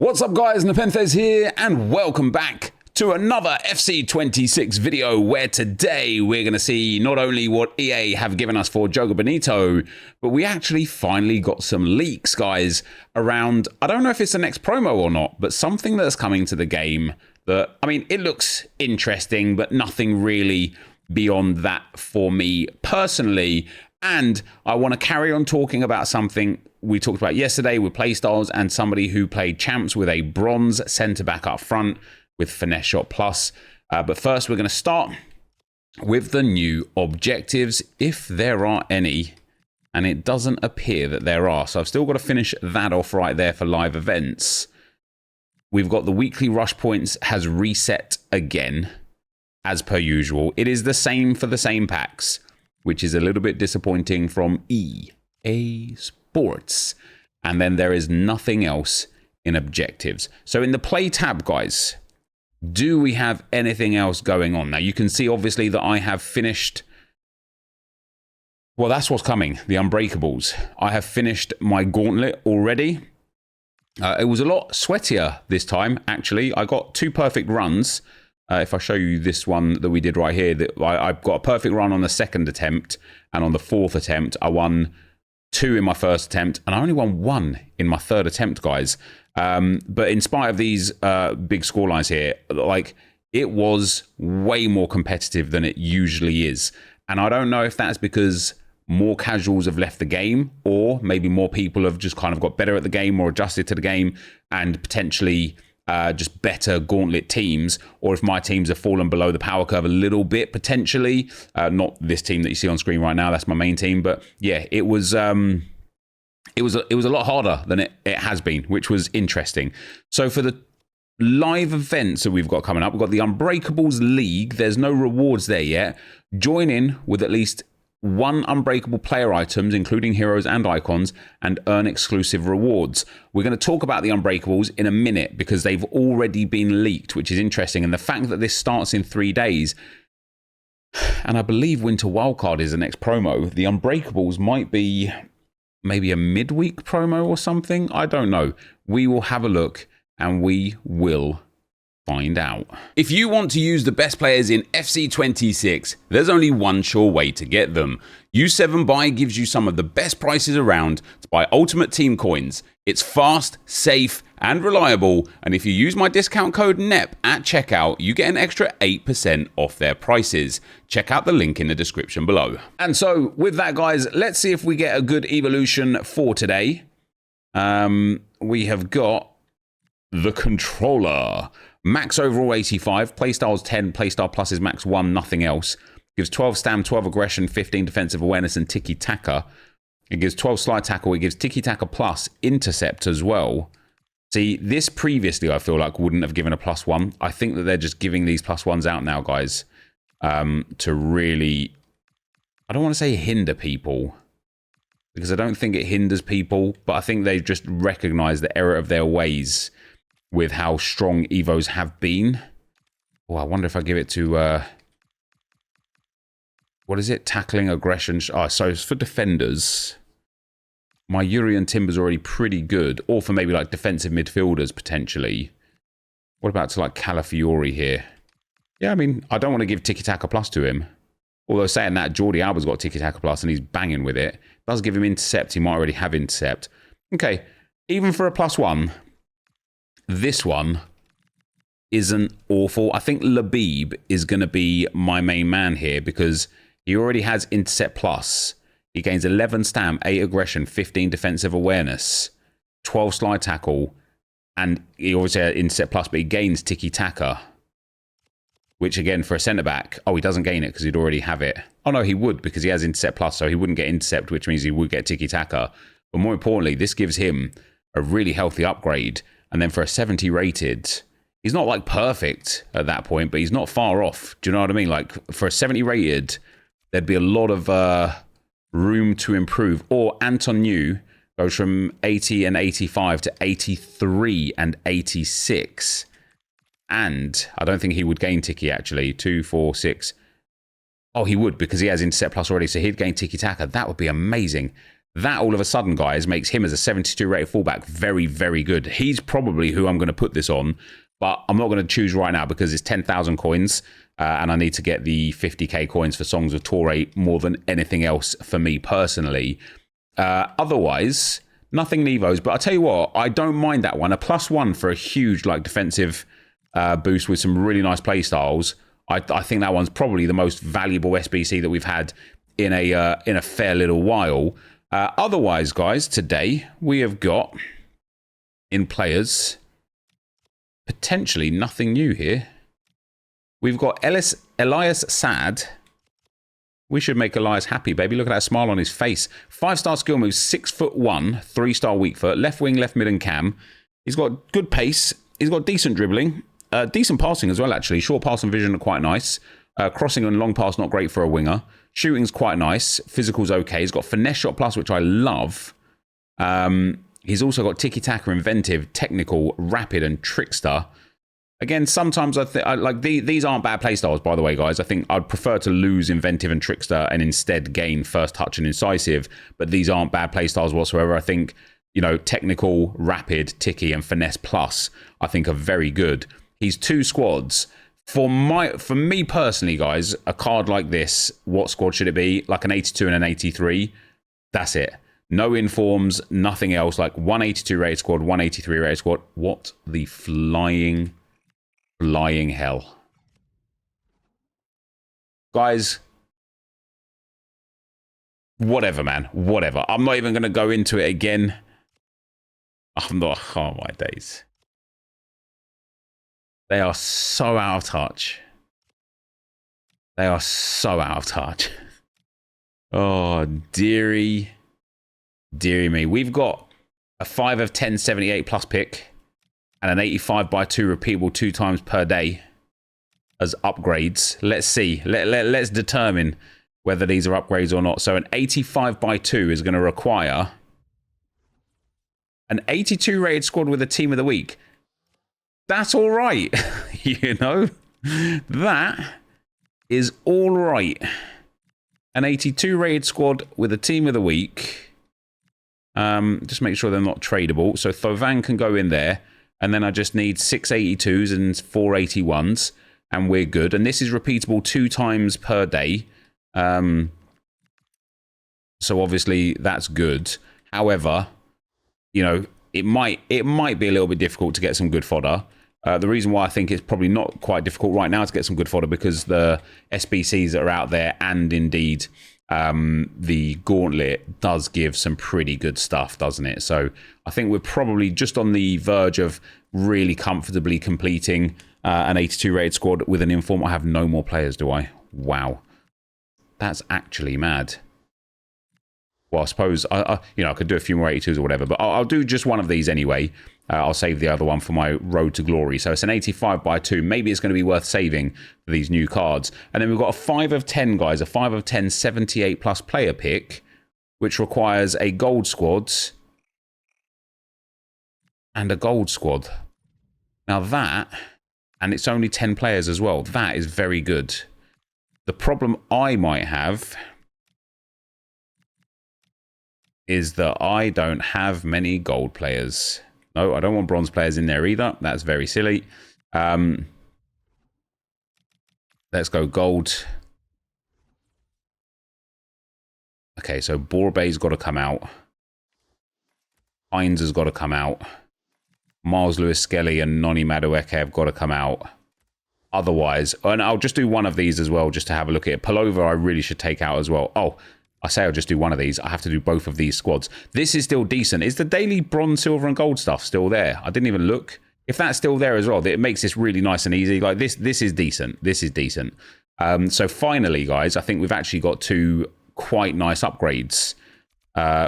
What's up guys, NepentheZ here and welcome back to another FC26 video where today we're going to see not only what EA have given us for Jogo Bonito, but we actually finally got some leaks, guys, around, I don't know if it's the next promo or not, but something that's coming to the game that, I mean, it looks interesting, but nothing really beyond that for me personally. And I want to carry on talking about something we talked about yesterday with playstyles and somebody who played champs with a bronze centre-back up front with finesse shot plus. But first, we're going to start with the new objectives, if there are any. And it doesn't appear that there are. So I've still got to finish that off right there for live events. We've got the weekly rush points has reset again, as per usual. It is the same for the same packs, which is a little bit disappointing from EA Sports. And then there is nothing else in objectives. So in the play tab, guys, do we have anything else going on? Now, you can see, obviously, that I have finished... Well, that's what's coming, the Unbreakables. I have finished my Gauntlet already. It was a lot sweatier this time, actually. I got 2 perfect runs. If I show you this one that we did right here, that I've got a perfect run on the 2nd attempt, and on the 4th attempt, I won 2 in my 1st attempt, and I only won 1 in my 3rd attempt, guys. But in spite of these big scorelines here, like, it was way more competitive than it usually is. And I don't know if that's because more casuals have left the game, or maybe more people have just kind of got better at the game or adjusted to the game, and potentially... just better Gauntlet teams, or if my teams have fallen below the power curve a little bit, potentially. Not this team that you see on screen right now, that's my main team, but yeah, it was a lot harder than it has been, which was interesting. So for the live events that we've got coming up, we've got the Unbreakables League. There's no rewards there yet. Join in with at least 1 unbreakable player items, including heroes and icons, and earn exclusive rewards. We're going to talk about the Unbreakables in a minute because they've already been leaked, which is interesting. And the fact that this starts in 3 days, and I believe Winter Wildcard is the next promo, the Unbreakables might be maybe a midweek promo or something. I don't know. We will have a look and we will find out. If you want to use the best players in FC26, there's only one sure way to get them. U7Buy gives you some of the best prices around to buy Ultimate Team coins. It's fast, safe, and reliable, and if you use my discount code NEP at checkout, you get an extra 8% off their prices. Check out the link in the description below. And so, with that, guys, let's see if we get a good evolution for today. We have got the controller. Max overall 85, playstyles 10, playstyle plus is max 1, nothing else. Gives 12 stam, 12 aggression, 15 defensive awareness, and tiki-taka. It gives 12 slide tackle, it gives tiki-taka plus intercept as well. See, this previously I feel like wouldn't have given a +1. I think that they're just giving these +1s out now, guys, to really, I don't want to say hinder people, because I don't think it hinders people, but I think they've just recognized the error of their ways with how strong Evos have been. Oh, I wonder if I give it to... what is it? Tackling, aggression... Oh, so it's for defenders. My Urian Timber's already pretty good. Or for maybe like defensive midfielders, potentially. What about to like Calafiori here? Yeah, I mean, I don't want to give Tiki-Taka plus to him. Although saying that, Jordi Alba's got Tiki-Taka plus and he's banging with it. Does give him intercept. He might already have intercept. Okay, even for a +1... this one isn't awful. I think Labib is going to be my main man here because he already has intercept plus. He gains 11 stam, 8 aggression, 15 defensive awareness, 12 slide tackle, and he obviously has intercept plus, but he gains tiki-taka, which again for a centre-back, oh, he doesn't gain it because he'd already have it. Oh no, he would because he has intercept plus, so he wouldn't get intercept, which means he would get tiki-taka. But more importantly, this gives him a really healthy upgrade. And then for a 70 rated, he's not like perfect at that point, but he's not far off. Do you know what I mean? Like for a 70 rated, there'd be a lot of room to improve. Or Anton New goes from 80 and 85 to 83 and 86. And I don't think he would gain Tiki actually. 2, 4, 6. Oh, he would because he has intercept plus already. So he'd gain Tiki Taka. That would be amazing. That all of a sudden, guys, makes him as a 72 rated fullback very, very good. He's probably who I'm going to put this on, but I'm not going to choose right now because it's 10,000 coins and I need to get the 50k coins for Songs of Torre more than anything else for me personally. Otherwise, nothing Nevos, but I'll tell you what, I don't mind that one. A +1 for a huge like defensive boost with some really nice play styles. I think that one's probably the most valuable SBC that we've had in a fair little while. Otherwise, guys, today we have got in players potentially nothing new here. We've got Elias Sad. We should make Elias happy, baby. Look at that smile on his face. 5-star skill moves, 6'1", 3-star weak foot, left wing, left mid, and cam. He's got good pace. He's got decent dribbling, decent passing as well. Actually, short pass and vision are quite nice. Crossing and long pass not great for a winger. Shooting's quite nice. Physical's okay. He's got finesse shot plus, which I love. He's also got tiki-taka, inventive, technical, rapid, and trickster. Again, sometimes I think like these aren't bad playstyles, by the way, guys. I think I'd prefer to lose inventive and trickster and instead gain first touch and incisive. But these aren't bad playstyles whatsoever. I think, you know, technical, rapid, ticky, and finesse plus, I think are very good. He's 2 squads. For me personally, guys, a card like this, what squad should it be? Like an 82 and an 83. That's it. No informs, nothing else. Like 182 rated squad, 183 rated squad. What the flying hell. Guys, whatever, man. Whatever. I'm not even going to go into it again. I'm not. Oh, my days. They are so out of touch. They are so out of touch. Oh, dearie. Dearie me. We've got a 5 of 10, 78 plus pick and an 85 by 2 repeatable 2 times per day as upgrades. Let's see. Let's determine whether these are upgrades or not. So an 85 by 2 is going to require an 82 rated squad with a team of the week. That's all right. You know, that is all right. An 82 rated squad with a team of the week. Just make sure they're not tradable. So Thovan can go in there. And then I just need 6 82s and 4 81s. And we're good. And this is repeatable 2 times per day. So obviously that's good. However, you know, it might be a little bit difficult to get some good fodder. The reason why I think it's probably not quite difficult right now to get some good fodder because the SBCs that are out there and indeed the Gauntlet does give some pretty good stuff, doesn't it? So I think we're probably just on the verge of really comfortably completing an 82 rated squad with an inform. I have no more players, do I? Wow. That's actually mad. Well, I suppose, you know, I could do a few more 82s or whatever, but I'll do just one of these anyway. I'll save the other one for my road to glory. So it's an 85 by 2. Maybe it's going to be worth saving for these new cards. And then we've got a 5 of 10, guys. A 5 of 10 78 plus player pick, which requires a gold squad and a gold squad. Now that, and it's only 10 players as well. That is very good. The problem I might have is that I don't have many gold players. No, I don't want bronze players in there either. That's very silly. Let's go gold. Okay, so Borbe's got to come out. Hines has got to come out. Miles Lewis Skelly and Noni Madueke have got to come out. Otherwise, and I'll just do one of these as well just to have a look at it. Pullover I really should take out as well. Oh, I say I'll just do one of these. I have to do both of these squads. This is still decent. Is the daily bronze, silver, and gold stuff still there? I didn't even look. If that's still there as well, it makes this really nice and easy. Like this is decent. This is decent. So finally, guys, I think we've actually got 2 quite nice upgrades,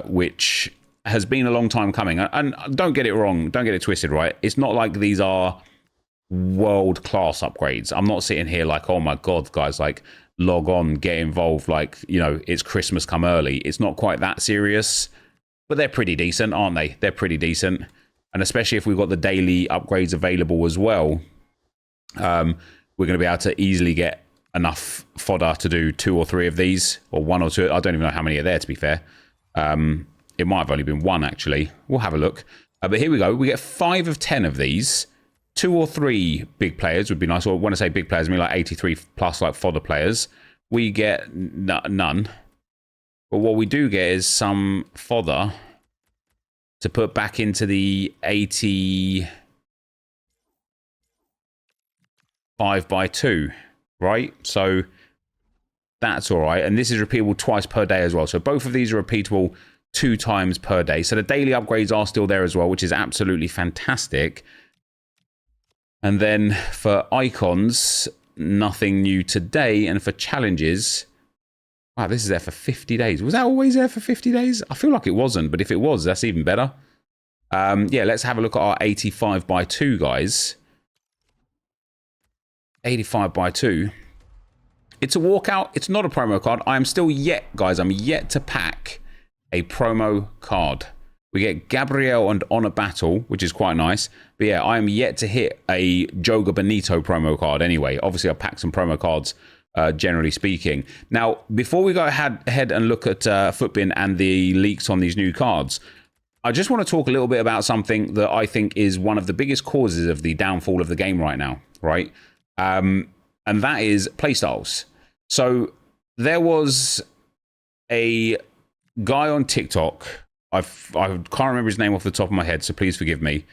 which has been a long time coming. And don't get it wrong. Don't get it twisted, right? It's not like these are world-class upgrades. I'm not sitting here like, oh my God, guys, like, log on, get involved, like, you know, it's Christmas come early. It's not quite that serious, but they're pretty decent, aren't they? They're pretty decent. And especially if we've got the daily upgrades available as well, we're going to be able to easily get enough fodder to do 2 or 3 of these, or 1 or 2. I don't even know how many are there, to be fair. It might have only been 1, actually. We'll have a look. But here we go. We get 5 of 10 of these. 2 or 3 big players would be nice. Or when I say big players, I mean like 83 plus like fodder players. We get none. But what we do get is some fodder to put back into the 85 by 2, right? So that's all right. And this is repeatable twice per day as well. So both of these are repeatable 2 times per day. So the daily upgrades are still there as well, which is absolutely fantastic. And then for icons, nothing new today. And for challenges, wow, this is there for 50 days. Was that always there for 50 days? I feel like it wasn't, but if it was, that's even better. Yeah, let's have a look at our 85 by 2, guys. 85 by 2. It's a walkout. It's not a promo card. I'm still guys, I'm yet to pack a promo card. We get Gabriel and Honor Battle, which is quite nice. But yeah, I am yet to hit a Joga Benito promo card anyway. Obviously, I've packed some promo cards, generally speaking. Now, before we go ahead and look at Footbin and the leaks on these new cards, I just want to talk a little bit about something that I think is one of the biggest causes of the downfall of the game right now, right? And that is playstyles. So there was a guy on TikTok, I can't remember his name off the top of my head, so please forgive me.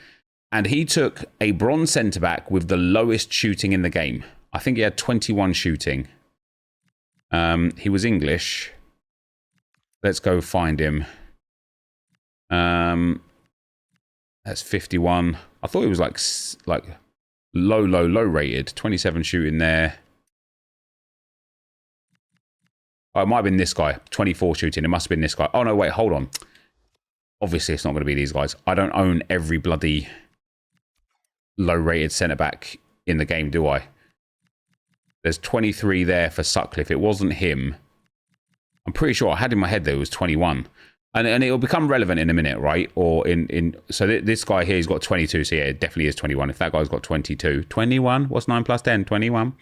And he took a bronze centre-back with the lowest shooting in the game. I think he had 21 shooting. He was English. Let's go find him. That's 51. I thought he was like low rated. 27 shooting there. Oh, it might have been this guy. 24 shooting. It must have been this guy. Oh, no, wait, hold on. Obviously, it's not going to be these guys. I don't own every bloody low-rated centre-back in the game, do I? There's 23 there for Sutcliffe. It wasn't him. I'm pretty sure I had in my head that it was 21. And it'll become relevant in a minute, right? Or so this guy here, he's got 22. So yeah, it definitely is 21. If that guy's got 22. 21? What's 9 plus 10? 21.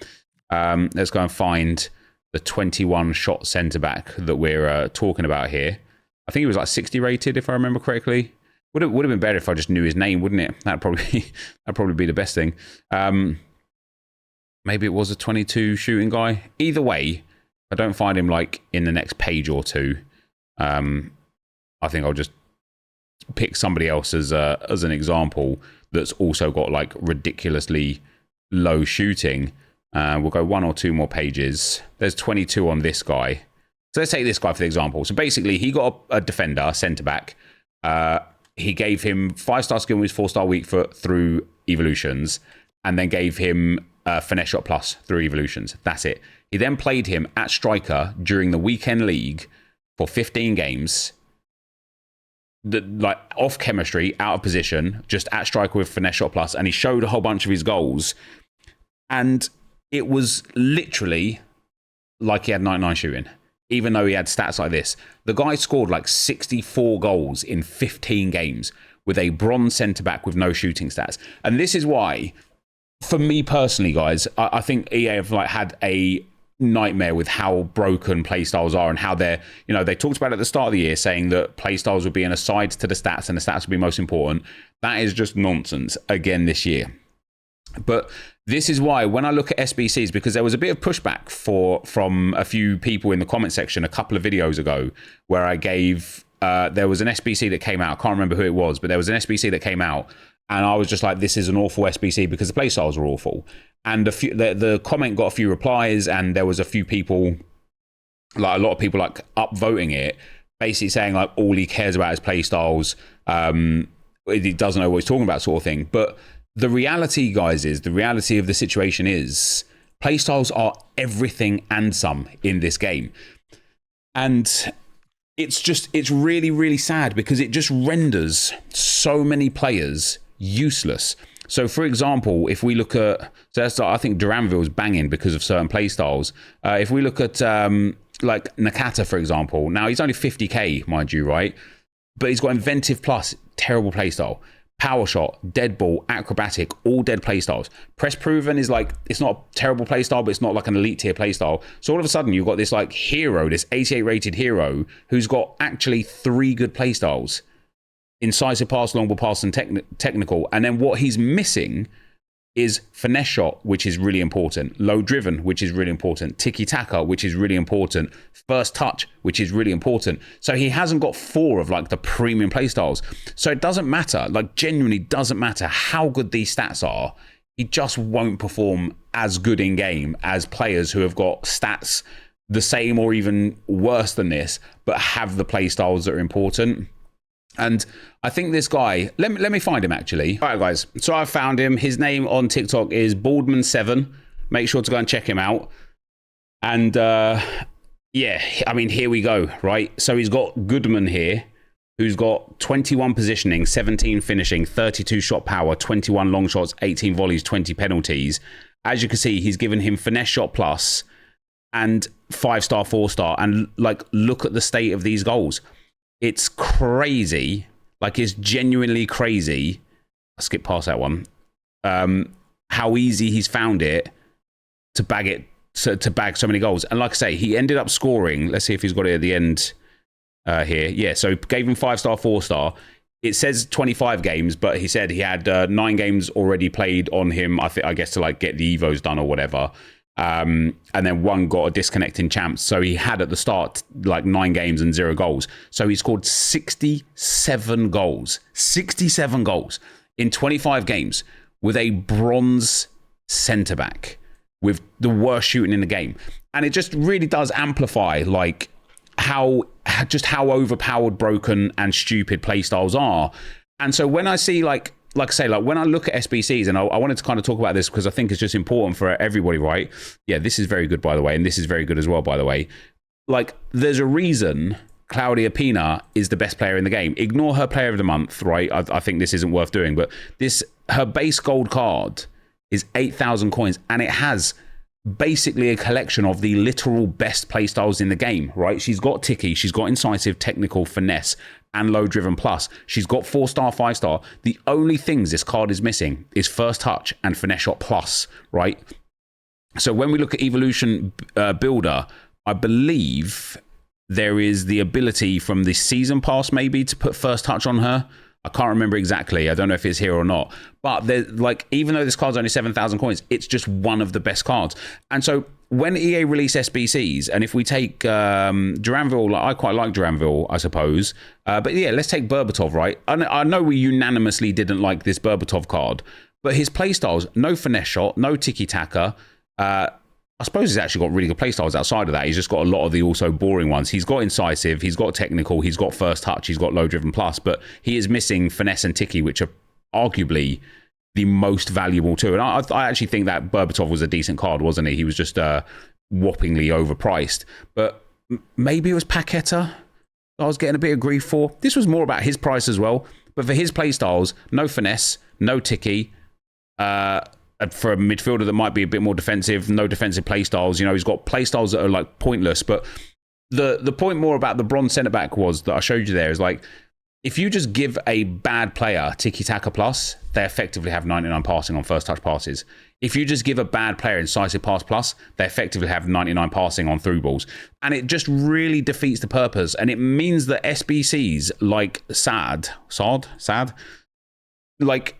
Let's go and find the 21 shot centre-back that we're talking about here. I think he was like 60 rated, if I remember correctly. Would have been better if I just knew his name, wouldn't it? That'd probably be the best thing. Maybe it was a 22 shooting guy. Either way, I don't find him like in the next page or two. I think I'll just pick somebody else as an example that's also got like ridiculously low shooting. We'll go 1 or 2 more pages. There's 22 on this guy. So let's take this guy for the example. So basically, he got a defender, centre-back. He gave him 5-star skill moves, 4-star weak foot through evolutions, and then gave him finesse shot plus through evolutions. That's it. He then played him at striker during the weekend league for 15 games. Like off chemistry, out of position, just at striker with finesse shot plus, and he showed a whole bunch of his goals. And it was literally like he had 99 shooting. Even though he had stats like this. The guy scored like 64 goals in 15 games with a bronze centre-back with no shooting stats. And this is why, for me personally, guys, I think EA have like had a nightmare with how broken playstyles are and how they're, they talked about it at the start of the year saying that playstyles would be an aside to the stats and the stats would be most important. That is just nonsense again this year. But this is why when I look at SBCs, because there was a bit of pushback from a few people in the comment section a couple of videos ago where I gave, there was an SBC that came out. I can't remember who it was, but there was an SBC that came out and I was just like, this is an awful SBC because the playstyles were awful. And the comment got a few replies and there was a few people, like a lot of people like upvoting it, basically saying like all he cares about is playstyles. He doesn't know what he's talking about sort of thing. But the reality, guys, is the reality of the situation is playstyles are everything and some in this game. And it's really, really sad because it just renders so many players useless. So, for example, if we look at, I think Duranville's banging because of certain playstyles. If we look at like Nakata, for example, now he's only 50k, mind you, right? But he's got Inventive Plus, terrible playstyle. Power shot, dead ball, acrobatic, all dead playstyles. Press proven is like, it's not a terrible playstyle, but it's not like an elite tier playstyle. So all of a sudden you've got this like hero, this 88 rated hero who's got actually 3 good playstyles: incisive pass, long ball pass, and technical. And then what he's missing is finesse shot, which is really important, low driven, which is really important, tiki-taka, which is really important, first touch, which is really important. So he hasn't got 4 of like the premium playstyles. So it doesn't matter, like genuinely doesn't matter how good these stats are, he just won't perform as good in game as players who have got stats the same or even worse than this, but have the playstyles that are important. And I think this guy, let me find him actually. All right, guys. So I found him. His name on TikTok is Baldman7. Make sure to go and check him out. And yeah, I mean, here we go, right? So he's got Goodman here, who's got 21 positioning, 17 finishing, 32 shot power, 21 long shots, 18 volleys, 20 penalties. As you can see, he's given him finesse shot plus and 5-star, 4-star. And like, look at the state of these goals. It's crazy, like it's genuinely crazy. I skipped past that one. How easy he's found it to bag so many goals. And like I say, he ended up scoring. Let's see if he's got it at the end here. Yeah, so gave him 5-star, 4-star. It says 25 games, but he said he had 9 games already played on him. I guess to like get the Evos done or whatever. And then 1 got a disconnecting champs. So he had at the start like 9 games and 0 goals. So he scored 67 goals. 67 goals in 25 games with a bronze centre back with the worst shooting in the game. And it just really does amplify like how overpowered, broken and stupid playstyles are. And so when I see like I say, like when I look at SBCs, and I wanted to kind of talk about this because I think it's just important for everybody, right? Yeah, this is very good, by the way. And this is very good as well, by the way. Like, there's a reason Claudia Pina is the best player in the game. Ignore her player of the month, right? I think this isn't worth doing. But her base gold card is 8,000 coins. And it has basically a collection of the literal best playstyles in the game, right? She's got Tiki, she's got incisive, technical, finesse, and low driven plus. She's got 4-star, 5-star. The only things this card is missing is first touch and finesse shot plus, right? So when we look at Evolution Builder, I believe there is the ability from the season pass maybe to put first touch on her. I can't remember exactly. I don't know if it's here or not. But like, even though this card's only 7,000 coins, it's just one of the best cards. And so when EA release SBCs, and if we take Duranville, I quite like Duranville, I suppose. But yeah, let's take Berbatov, right? I know we unanimously didn't like this Berbatov card, but his playstyles, no finesse shot, no tiki-taka. I suppose he's actually got really good playstyles outside of that. He's just got a lot of the also boring ones. He's got incisive, he's got technical, he's got first touch, he's got low driven plus, but he is missing finesse and tiki, which are arguably the most valuable too. And I actually think that Berbatov was a decent card, wasn't he? He was just whoppingly overpriced. But maybe it was Paqueta I was getting a bit of grief for. This was more about his price as well. But for his playstyles, no finesse, no tiki. For a midfielder that might be a bit more defensive, no defensive playstyles. You know, he's got playstyles that are like pointless. But the point more about the bronze centre back was that I showed you there is like, if you just give a bad player tiki-taka plus, they effectively have 99 passing on first touch passes. If you just give a bad player incisive pass plus, they effectively have 99 passing on through balls. And it just really defeats the purpose. And it means that SBCs like Sad, like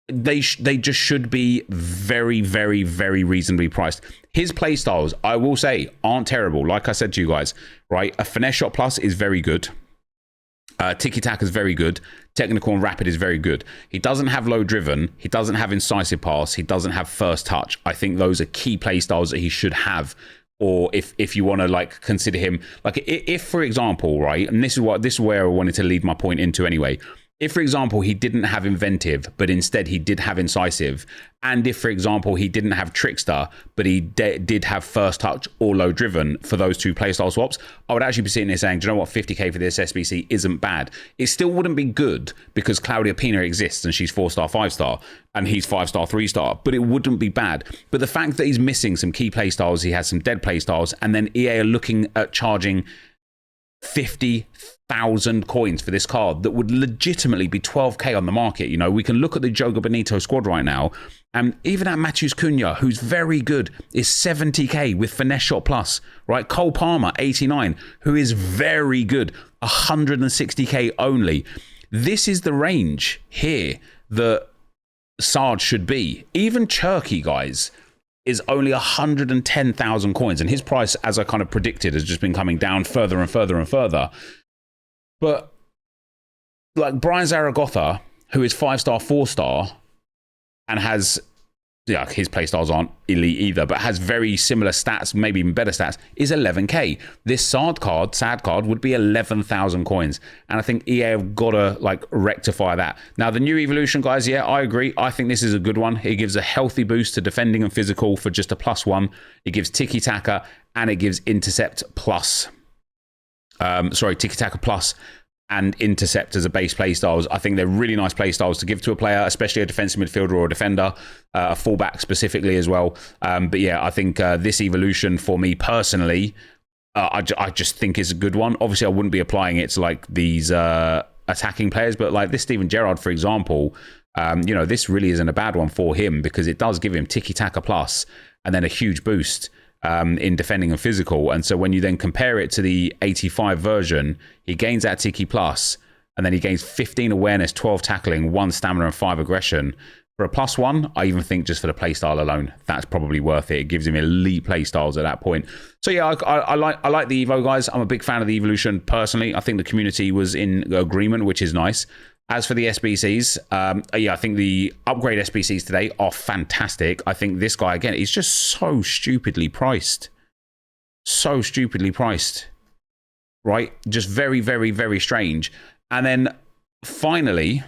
they just should be very, very, very reasonably priced. His playstyles, I will say, aren't terrible. Like I said to you guys, right? A finesse shot plus is very good. Tiki-taka is very good. Technical and rapid is very good. He doesn't have low driven. He doesn't have incisive pass. He doesn't have first touch. I think those are key play styles that he should have. Or if you want to like consider him, like if for example, right, and this is where I wanted to lead my point into anyway. If, for example, he didn't have inventive, but instead he did have incisive, and if, for example, he didn't have trickster, but he did have first touch or low driven for those two playstyle swaps, I would actually be sitting there saying, do you know what, 50k for this SBC isn't bad. It still wouldn't be good because Claudia Pina exists and she's 4-star, 5-star, and he's 5-star, 3-star, but it wouldn't be bad. But the fact that he's missing some key playstyles, he has some dead playstyles, and then EA are looking at charging 50, 1,000 coins for this card that would legitimately be 12k on the market. You know, we can look at the Joga Bonito squad right now, and even at Matheus Cunha, who's very good, is 70k with finesse shot plus, right? Cole Palmer, 89, who is very good, 160k only. This is the range here that Sarge should be. Even Cherky, guys, is only 110,000 coins, and his price, as I kind of predicted, has just been coming down further and further and further. But like Brian Zaragoza, who is 5-star, 4-star, and has, yeah, his playstyles aren't elite either, but has very similar stats, maybe even better stats, is 11k. This sad card would be 11,000 coins. And I think EA have got to like rectify that. Now, the new evolution, guys, yeah, I agree. I think this is a good one. It gives a healthy boost to defending and physical for just a +1. It gives tiki-taka and it gives intercept plus. Tiki-taka plus and intercept as a base playstyles. I think they're really nice playstyles to give to a player, especially a defensive midfielder or a defender, a fullback specifically as well. But yeah, I think this evolution for me personally, I just think is a good one. Obviously, I wouldn't be applying it to like these attacking players, but like this Steven Gerrard, for example, you know, this really isn't a bad one for him because it does give him tiki-taka plus and then a huge boost in defending and physical. And so when you then compare it to the 85 version, he gains that Tiki plus, and then he gains 15 awareness, 12 tackling, 1 stamina, and 5 aggression. For a +1, I even think just for the playstyle alone, that's probably worth it. It gives him elite playstyles at that point. So yeah, I like the Evo, guys. I'm a big fan of the evolution personally. I think the community was in agreement, which is nice. As for the SBCs, yeah, I think the upgrade SBCs today are fantastic. I think this guy, again, is just so stupidly priced. So stupidly priced. Right? Just very, very, very strange. And then, finally,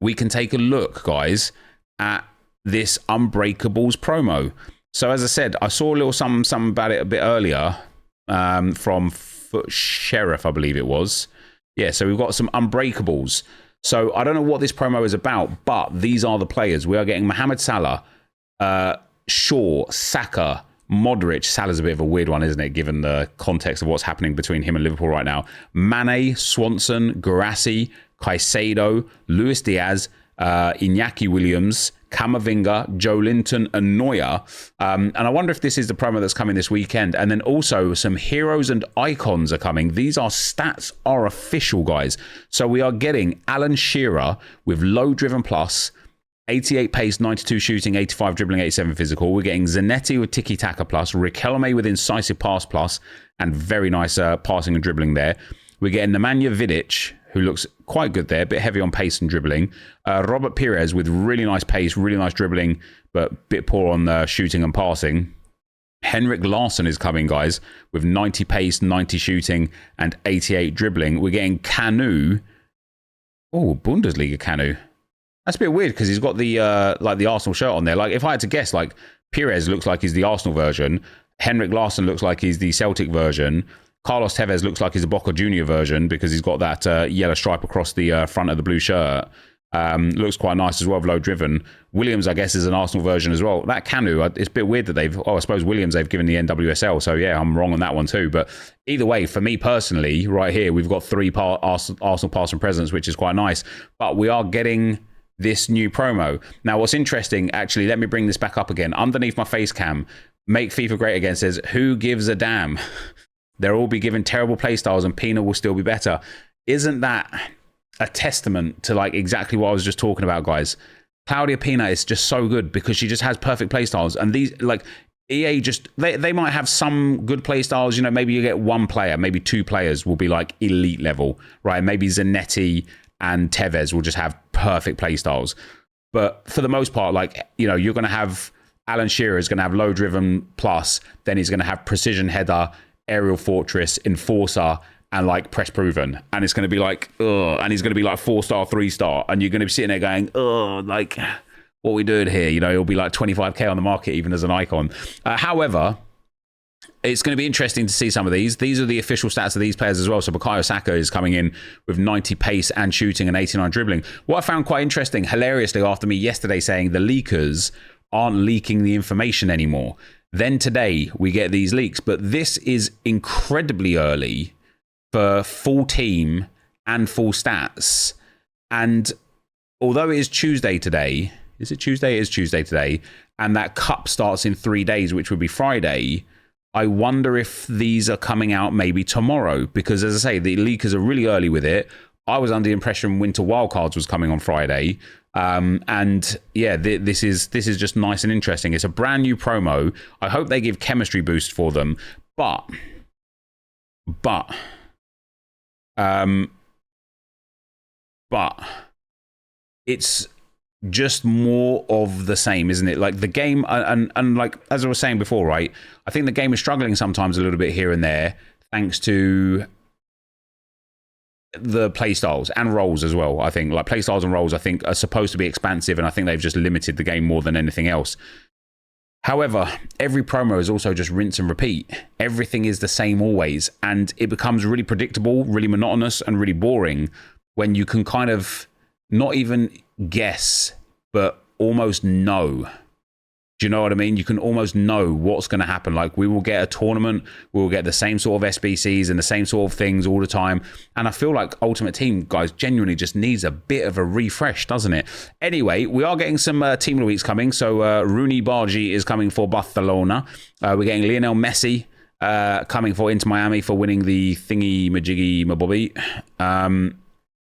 we can take a look, guys, at this Unbreakables promo. So, as I said, I saw a little something about it a bit earlier from Foot Sheriff, I believe it was. Yeah, so we've got some Unbreakables. So I don't know what this promo is about, but these are the players. We are getting Mohamed Salah, Shaw, Saka, Modric. Salah's a bit of a weird one, isn't it, given the context of what's happening between him and Liverpool right now. Mane, Swanson, Guirassy, Caicedo, Luis Diaz, Iñaki Williams, Camavinga, Joe Linton, and Neuer. And I wonder if this is the promo that's coming this weekend. And then also some heroes and icons are coming. These stats are official, guys. So we are getting Alan Shearer with low driven plus, 88 pace, 92 shooting, 85 dribbling, 87 physical. We're getting Zanetti with tiki-taka plus, Riquelme with incisive pass plus, and very nice passing and dribbling there. We're getting Nemanja Vidic, who looks quite good there, a bit heavy on pace and dribbling. Robert Pires with really nice pace, really nice dribbling, but a bit poor on shooting and passing. Henrik Larsson is coming, guys, with 90 pace, 90 shooting, and 88 dribbling. We're getting Kanu. Oh, Bundesliga Kanu. That's a bit weird because he's got the like the Arsenal shirt on there. Like, if I had to guess, like, Pires looks like he's the Arsenal version. Henrik Larsson looks like he's the Celtic version. Carlos Tevez looks like he's a Boca Junior version because he's got that yellow stripe across the front of the blue shirt. Looks quite nice as well, low driven. Williams, I guess, is an Arsenal version as well. That Kanu, it's a bit weird that I suppose Williams they've given the NWSL. So yeah, I'm wrong on that one too. But either way, for me personally, right here, we've got 3 Arsenal past and presents, which is quite nice. But we are getting this new promo. Now, what's interesting, actually, let me bring this back up again. Underneath my face cam, Make FIFA Great Again says, who gives a damn? They'll all be given terrible playstyles and Pina will still be better. Isn't that a testament to like exactly what I was just talking about, guys? Claudia Pina is just so good because she just has perfect playstyles. And these, like, EA just, they might have some good playstyles. You know, maybe you get 1 player, maybe 2 players will be like elite level, right? Maybe Zanetti and Tevez will just have perfect playstyles. But for the most part, like, you know, you're going to have Alan Shearer is going to have low driven plus, then he's going to have precision header, aerial fortress, enforcer, and like press proven, and it's going to be like, ugh, and he's going to be like 4-star, 3-star, and you're going to be sitting there going, oh, like, what are we doing here? You know, it'll be like 25k on the market even as an icon. However, it's going to be interesting to see some of these. These are the official stats of these players as well. So Bukayo Saka is coming in with 90 pace and shooting and 89 dribbling. What I found quite interesting, hilariously, after me yesterday saying the leakers aren't leaking the information anymore, then today we get these leaks. But this is incredibly early for full team and full stats. And although it is Tuesday today, is it Tuesday? It is Tuesday today. And that cup starts in 3 days, which would be Friday. I wonder if these are coming out maybe tomorrow, because as I say, the leakers are really early with it. I was under the impression Winter Wildcards was coming on Friday. And yeah, this is just nice and interesting. It's a brand new promo. I hope they give chemistry boost for them. But it's just more of the same, isn't it? Like the game, and like as I was saying before, right? I think the game is struggling sometimes a little bit here and there, thanks to the playstyles and roles as well. I think like playstyles and roles, I think are supposed to be expansive, and I think they've just limited the game more than anything else. However, every promo is also just rinse and repeat. Everything is the same always, and it becomes really predictable, really monotonous, and really boring when you can kind of not even guess, but almost know. Do you know what I mean? You can almost know what's going to happen. Like, we will get a tournament, we will get the same sort of SBCs and the same sort of things all the time. And I feel like Ultimate Team, guys, genuinely just needs a bit of a refresh, doesn't it? Anyway, we are getting some Team of the Weeks coming. So Rooney Bargi is coming for Barcelona. We're getting Lionel Messi coming for Inter Miami for winning the thingy majiggy mabobby.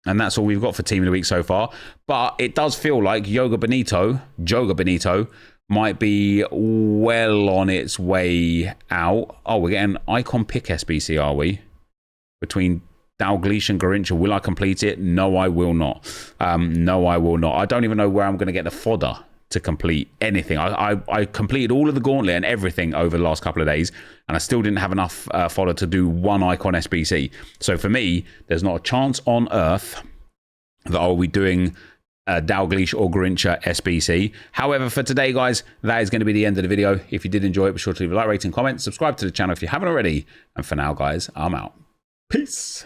And that's all we've got for Team of the Week so far. But it does feel like Joga Benito might be well on its way out. Oh, we're getting Icon Pick SBC, are we? Between Dalglish and Garrincha. Will I complete it? No, I will not. No, I will not. I don't even know where I'm going to get the fodder to complete anything. I completed all of the Gauntlet and everything over the last couple of days, and I still didn't have enough fodder to do one Icon SBC. So for me, there's not a chance on earth that I'll be doing Dalglish or Garrincha SBC. However, for today, guys, that is going to be the end of the video. If you did enjoy it, be sure to leave a like, rating, comment, subscribe to the channel if you haven't already. And for now, guys, I'm out. Peace.